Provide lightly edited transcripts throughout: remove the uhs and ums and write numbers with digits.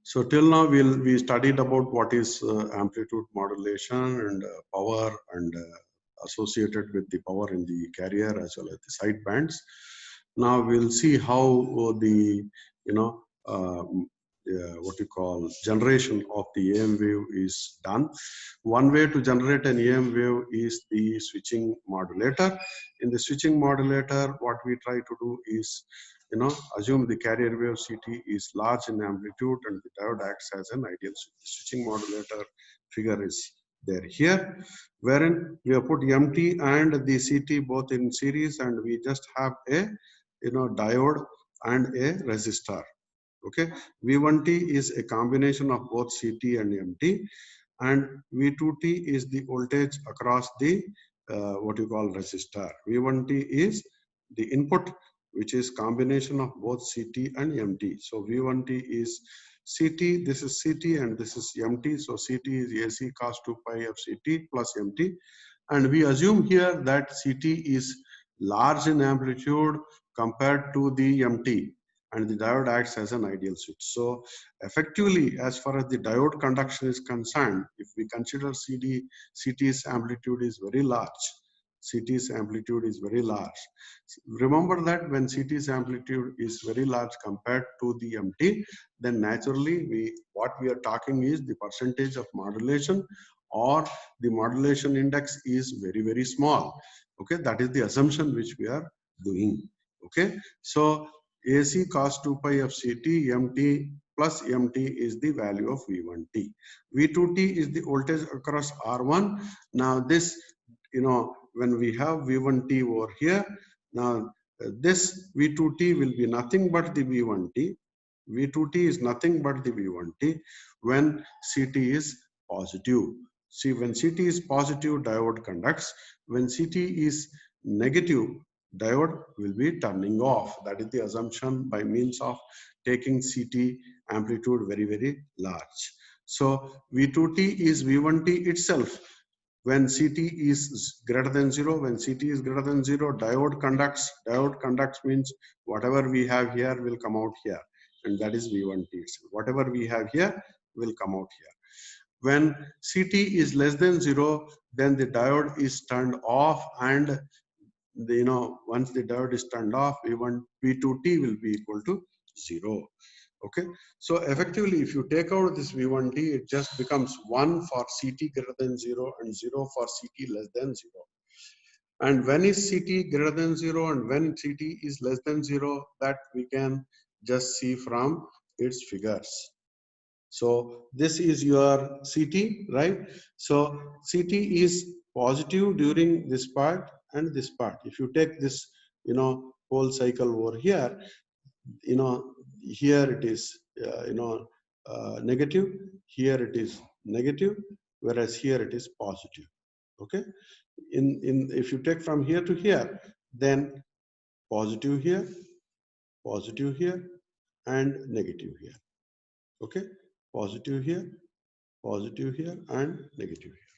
So till now we studied about what is amplitude modulation and power and associated with the power in the carrier as well as the side bands. Now we'll see how the what you call generation of the AM wave is done. One way to generate an AM wave is the switching modulator. In the switching modulator, what we try to do is, assume the carrier wave CT is large in amplitude and the diode acts as an ideal switch. The switching modulator figure is there here, wherein we have put MT and the CT both in series, and we just have a diode and a resistor. Okay, V1T is a combination of both CT and MT, and V2T is the voltage across the what you call resistor. V1T is the input, which is combination of both CT and MT. So V1T is CT, this is CT, and this is MT. So CT is AC cos 2 pi of CT plus MT. And we assume here that CT is large in amplitude compared to the MT, and the diode acts as an ideal switch. So effectively, as far as the diode conduction is concerned, if we consider CT's amplitude is very large, CT's amplitude is very large. Remember that when CT's amplitude is very large compared to the MT, then naturally what we are talking is the percentage of modulation, or the modulation index is very, very small. Okay, that is the assumption which we are doing. Okay, so AC cos 2 pi of CT, MT plus MT is the value of V1T. V2T is the voltage across R1. Now this, when we have V1T over here, now this V2T will be nothing but the V1T. V2T is nothing but the V1T when CT is positive. See, when CT is positive, diode conducts. When CT is negative, diode will be turning off. That is the assumption by means of taking CT amplitude very, very large. So V2T is V1T itself. When CT is greater than 0, when CT is greater than 0, diode conducts. Diode conducts means whatever we have here will come out here, and that is V1T itself. Whatever we have here will come out here. When CT is less than 0, then the diode is turned off, and once the diode is turned off, V2T will be equal to 0. Okay, so effectively, if you take out this V1T, it just becomes 1 for CT greater than 0 and 0 for CT less than 0. And when is CT greater than 0 and when CT is less than 0, that we can just see from its figures. So this is your CT, right? So CT is positive during this part and this part. If you take this, whole cycle over here, here it is, negative, here it is negative, whereas here it is positive. Okay, if you take from here to here, then positive here, and negative here. Okay, positive here, and negative here.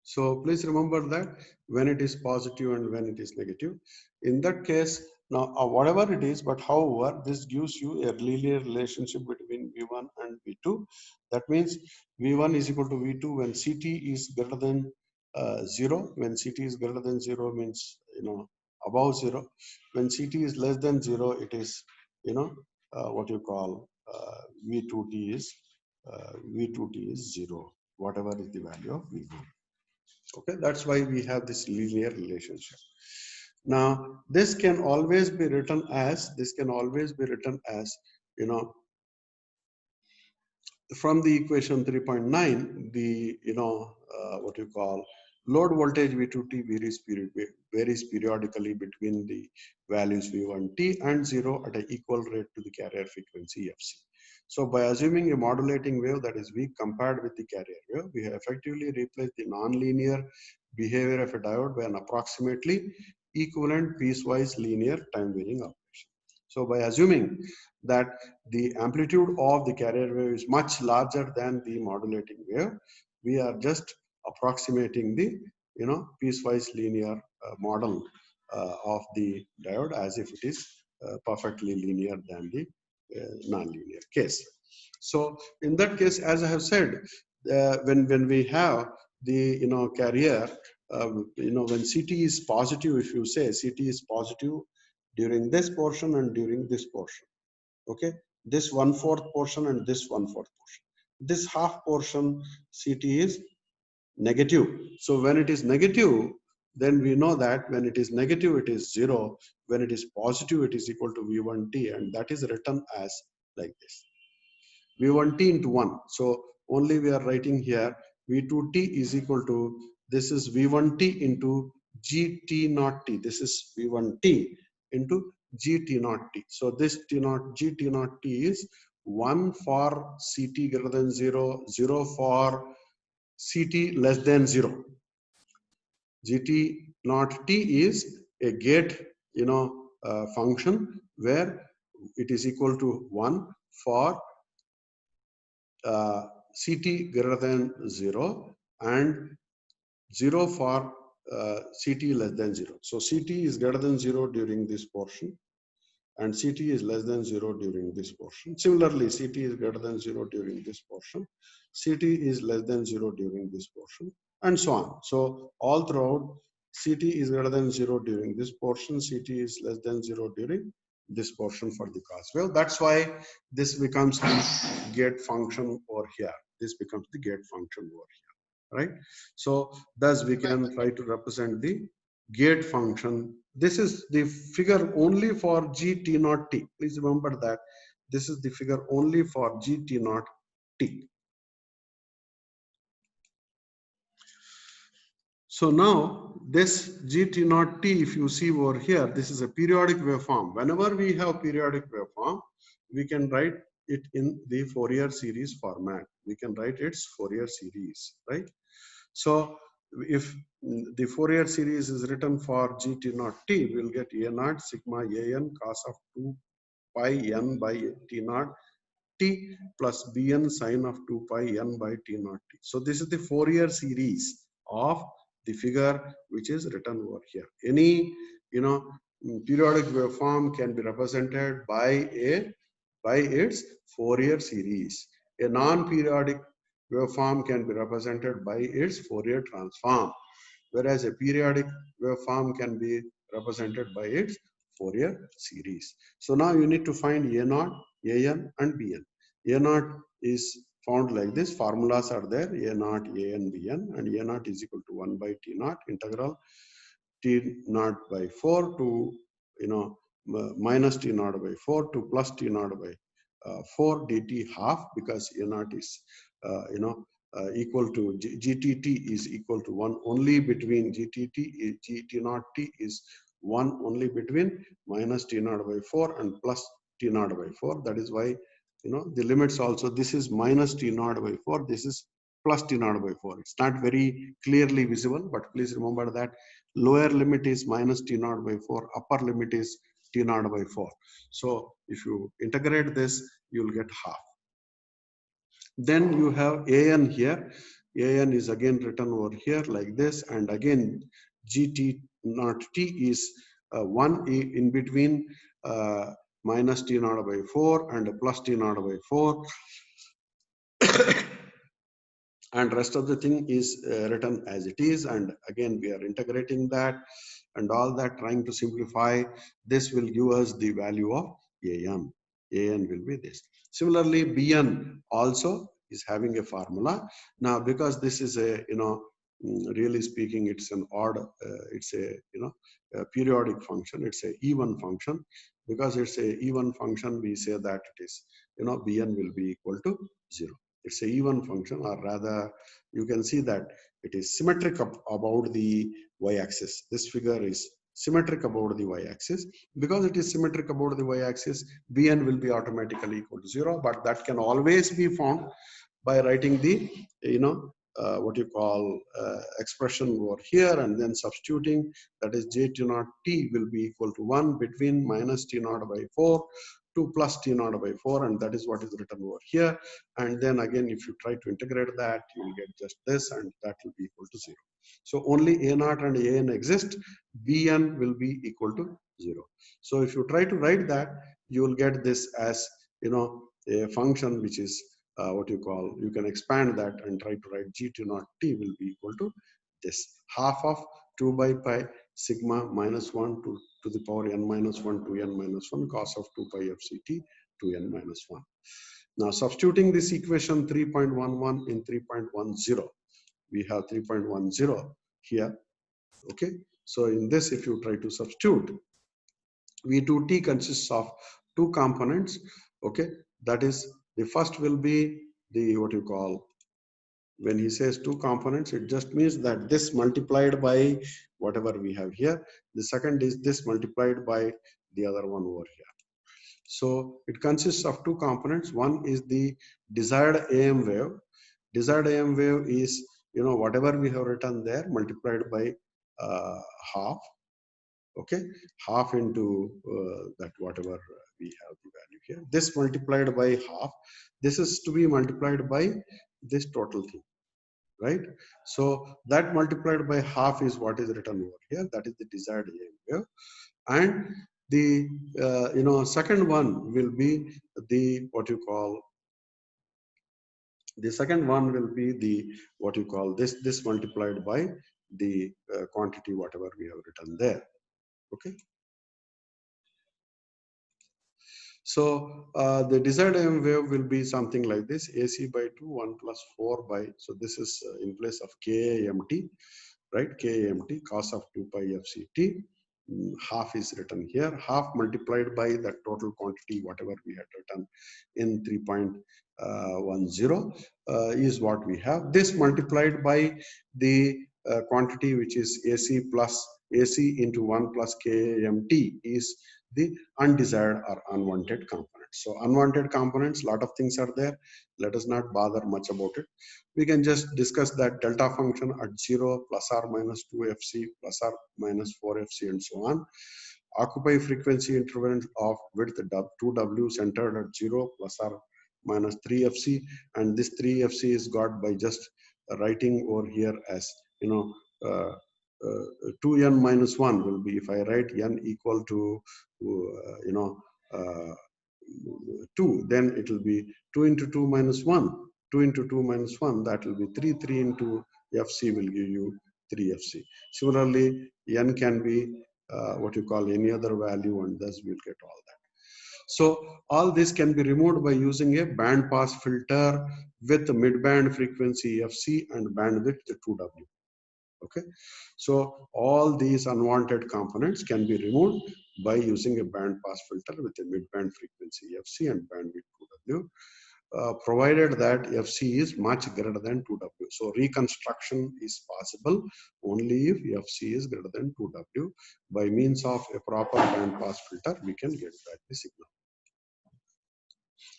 So please remember that when it is positive and when it is negative, in that case, now whatever it is, but however, this gives you a linear relationship between V1 and V2. That means V1 is equal to V2 when CT is greater than 0. When CT is greater than 0 means, above 0. When CT is less than 0, it is, what you call V2T is 0, whatever is the value of V1. Okay, that's why we have this linear relationship. Now, this can always be written as, from the equation 3.9, the, what you call load voltage V2T varies periodically between the values V1T and 0 at an equal rate to the carrier frequency Fc. So by assuming a modulating wave that is weak compared with the carrier wave, we have effectively replaced the nonlinear behavior of a diode by an approximately equivalent piecewise linear time varying operation. So by assuming that the amplitude of the carrier wave is much larger than the modulating wave, we are just approximating the piecewise linear model of the diode as if it is perfectly linear than the nonlinear case. So in that case, as I have said, when we have the carrier, when CT is positive, if you say CT is positive during this portion and during this portion, okay, this 1/4 portion and this 1/4 portion, this half portion CT is negative. So when it is negative, then we know that when it is negative, it is 0. When it is positive, it is equal to V1T, and that is written as like this. V1T into 1. So only we are writing here V2T is equal to, this is V1T into GT naught T. This is V1T into GT naught T. So this T naught, GT naught T is 1 for CT greater than 0, 0 for CT less than 0. GT naught T is a gate, function where it is equal to 1 for CT greater than 0 and 0 for CT less than 0. So CT is greater than 0 during this portion and CT is less than 0 during this portion. Similarly, CT is greater than 0 during this portion, CT is less than 0 during this portion, and so on. So all throughout, CT is greater than 0 during this portion, CT is less than 0 during this portion for the cos wave. That's why this becomes the gate function over here. This becomes the gate function over here, right? So thus we can try to represent the gate function. This is the figure only for GT naught T. Please remember that this is the figure only for GT naught T. So now this GT naught T, if you see over here, this is a periodic waveform. Whenever we have periodic waveform, we can write it in the Fourier series format. We can write its Fourier series, right? So if the Fourier series is written for GT naught T, we'll get A naught sigma AN cos of 2 pi N by T naught T plus Bn sine of 2 pi N by T naught T. So this is the Fourier series of the figure which is written over here. Any, periodic waveform can be represented by its Fourier series. A non-periodic waveform can be represented by its Fourier transform, whereas a periodic waveform can be represented by its Fourier series. So now you need to find A0, AN and Bn. A0 is found like this. Formulas are there, A0, AN, Bn, and A0 is equal to 1 by T0 integral T0 by 4 to, minus T0 by 4 to plus T0 by 4 dt half, because A0 is, equal to GTT is equal to 1 only between GT0 T is 1 only between minus T0 by 4 and plus T0 by 4. That is why, the limits also, this is minus T0 by 4, this is plus T0 by 4. It's not very clearly visible, but please remember that lower limit is minus T0 by 4, upper limit is T0 by 4. So if you integrate this, you'll get half. Then you have AN here. AN is again written over here like this, and again GT naught T is 1 in between minus T0 by 4 and plus T0 by 4. And rest of the thing is written as it is, and again we are integrating that and all that, trying to simplify. This will give us the value of AN. AN will be this. Similarly, Bn also is having a formula. Now because this is a, really speaking, it's an odd, it's a, a periodic function, it's a even function. Because it's a even function, we say that it is, Bn will be equal to 0. It's a even function, or rather you can see that it is symmetric about the y-axis. This figure is symmetric about the y-axis. Because it is symmetric about the y-axis, Bn will be automatically equal to 0, but that can always be found by writing the, what you call expression over here and then substituting, that is J0 T will be equal to 1 between minus T0 by 4 to plus T0 by 4, and that is what is written over here. And then again, if you try to integrate that, you will get just this, and that will be equal to 0. So only A0 and AN exist, Bn will be equal to 0. So if you try to write that, you will get this as, a function which is what you call, you can expand that and try to write G T naught T will be equal to this half of 2 by pi sigma minus 1 to the power n minus 1 to n minus 1 cos of 2 pi FCT to n minus 1. Now substituting this equation 3.11 in 3.10, we have 3.10 here. Okay, so in this, if you try to substitute, V2T consists of two components. Okay, that is, the first will be the what you call, when he says two components, it just means that this multiplied by whatever we have here. The second is this multiplied by the other one over here. So it consists of two components. One is the desired AM wave. Desired AM wave is, you know, whatever we have written there multiplied by half. Okay, half into that whatever we have the value here. This multiplied by half. This is to be multiplied by this total thing, right? So that multiplied by half is what is written over here. That is the desired AM wave. And the you know, second one will be the what you call, the second one will be the what you call this multiplied by the quantity whatever we have written there. Okay, so the desired AM wave will be something like this: AC by 2 1 plus 4 by, so this is in place of KAMT, right? KAMT cos of 2 pi FCT. Half is written here, half multiplied by the total quantity whatever we had written in 3.10 is what we have. This multiplied by the quantity which is AC plus AC into 1 plus KAMT is the undesired or unwanted components. So unwanted components, lot of things are there. Let us not bother much about it. We can just discuss that delta function at 0 plus or minus 2 FC plus or minus 4 FC and so on. Occupy frequency interval of width 2W centered at 0 plus or minus 3 FC, and this 3 FC is got by just writing over here as, you know, 2n minus 1 will be, if I write n equal to you know 2, then it will be 2 into 2 minus 1. 2 into 2 minus 1, that will be 3. 3 into FC will give you 3 FC. Similarly, n can be what you call any other value, and thus we'll get all that. So all this can be removed by using a band pass filter with mid-band frequency FC and bandwidth 2W. Okay, so all these unwanted components can be removed by using a band pass filter with a mid-band frequency FC and bandwidth 2W, provided that FC is much greater than 2W. So reconstruction is possible only if FC is greater than 2W. By means of a proper band pass filter, we can get back the signal.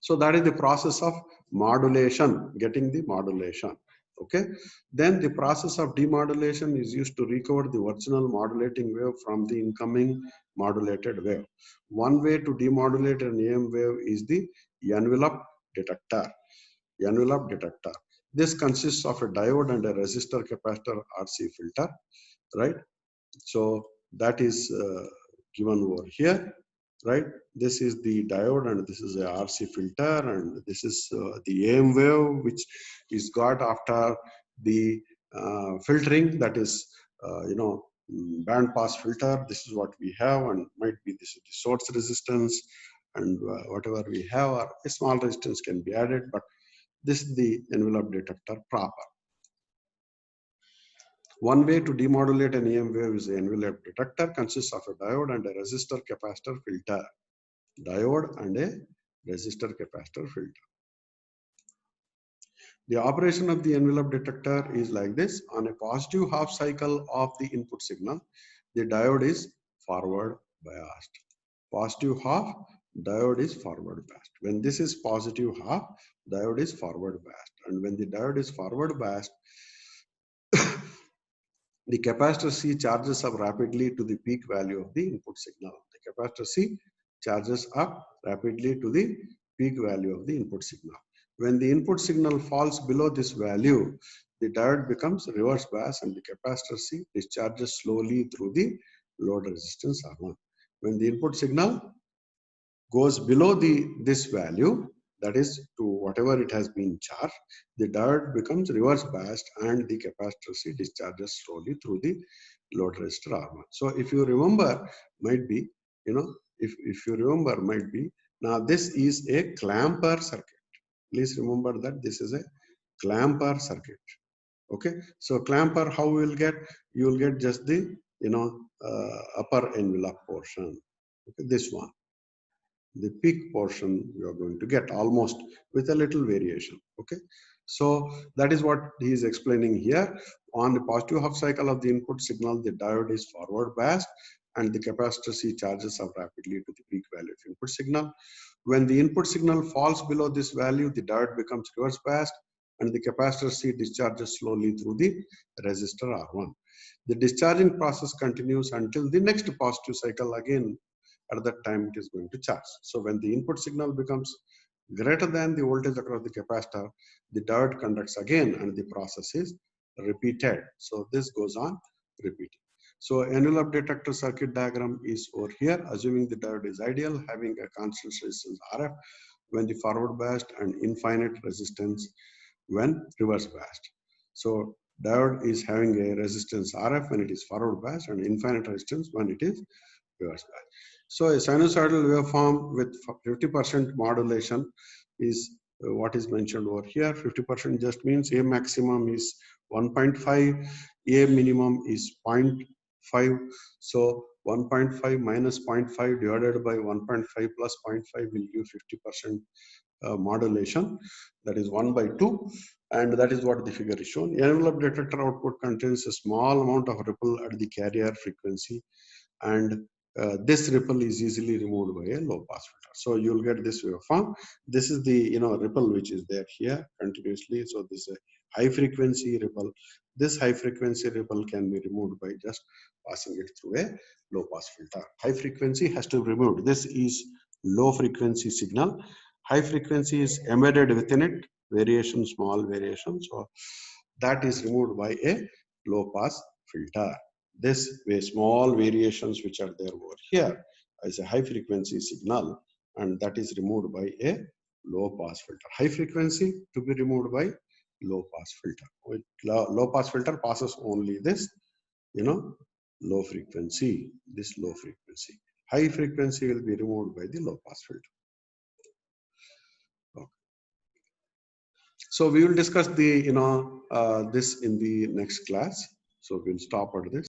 So that is the process of modulation, getting the modulation. Okay, then the process of demodulation is used to recover the original modulating wave from the incoming modulated wave. One way to demodulate an AM wave is the envelope detector. Envelope detector. This consists of a diode and a resistor capacitor RC filter, right? So that is given over here, right? This is the diode and this is a RC filter, and this is the AM wave which is got after the filtering, that is you know, band pass filter. This is what we have, and might be this is the source resistance, and whatever we have, or a small resistance can be added, but this is the envelope detector proper. One way to demodulate an AM wave is the envelope detector, consists of a diode and a resistor capacitor filter. Diode and a resistor capacitor filter. The operation of the envelope detector is like this. On a positive half cycle of the input signal, the diode is forward biased. Positive half, diode is forward biased. When this is positive half, diode is forward biased. And when the diode is forward biased, the capacitor C charges up rapidly to the peak value of the input signal. The capacitor C charges up rapidly to the peak value of the input signal. When the input signal falls below this value, the diode becomes reverse bias and the capacitor C discharges slowly through the load resistance R1. When the input signal goes below this value, that is to whatever it has been charged, the diode becomes reverse biased and the capacitor C discharges slowly through the load resistor R1. So if you remember, might be, if you remember, might be, now this is a clamper circuit. Please remember that this is a clamper circuit. Okay, so clamper, how you will get just the upper envelope portion. Okay, this one, the peak portion you are going to get almost with a little variation. Okay, so that is what he is explaining here. On the positive half cycle of the input signal, the diode is forward biased and the capacitor C charges up rapidly to the peak value of input signal. When the input signal falls below this value, the diode becomes reverse biased and the capacitor C discharges slowly through the resistor R1. The discharging process continues until the next positive cycle. Again, at that time it is going to charge. So when the input signal becomes greater than the voltage across the capacitor, the diode conducts again and the process is repeated. So this goes on repeating. So envelope detector circuit diagram is over here, assuming the diode is ideal, having a constant resistance RF when the forward biased and infinite resistance when reverse biased. So diode is having a resistance RF when it is forward biased and infinite resistance when it is reverse biased. So a sinusoidal waveform with 50% modulation is what is mentioned over here. 50% just means A maximum is 1.5, A minimum is 0.5. So 1.5 minus 0.5 divided by 1.5 plus 0.5 will give 50% modulation, that is 1 by 2, and that is what the figure is shown. Envelope detector output contains a small amount of ripple at the carrier frequency, and this ripple is easily removed by a low pass filter. So you'll get this waveform. This is the ripple which is there here continuously. So this is a high frequency ripple. This high frequency ripple can be removed by just passing it through a low pass filter. High frequency has to be removed. This is low frequency signal. High frequency is embedded within it, variation, small variation. So that is removed by a low pass filter. This way, small variations which are there over here is a high frequency signal, and that is removed by a low pass filter. High frequency to be removed by low pass filter. Low pass filter passes only this, low frequency, this low frequency. High frequency will be removed by the low pass filter. Okay. So we will discuss the, this in the next class. So we'll stop at this.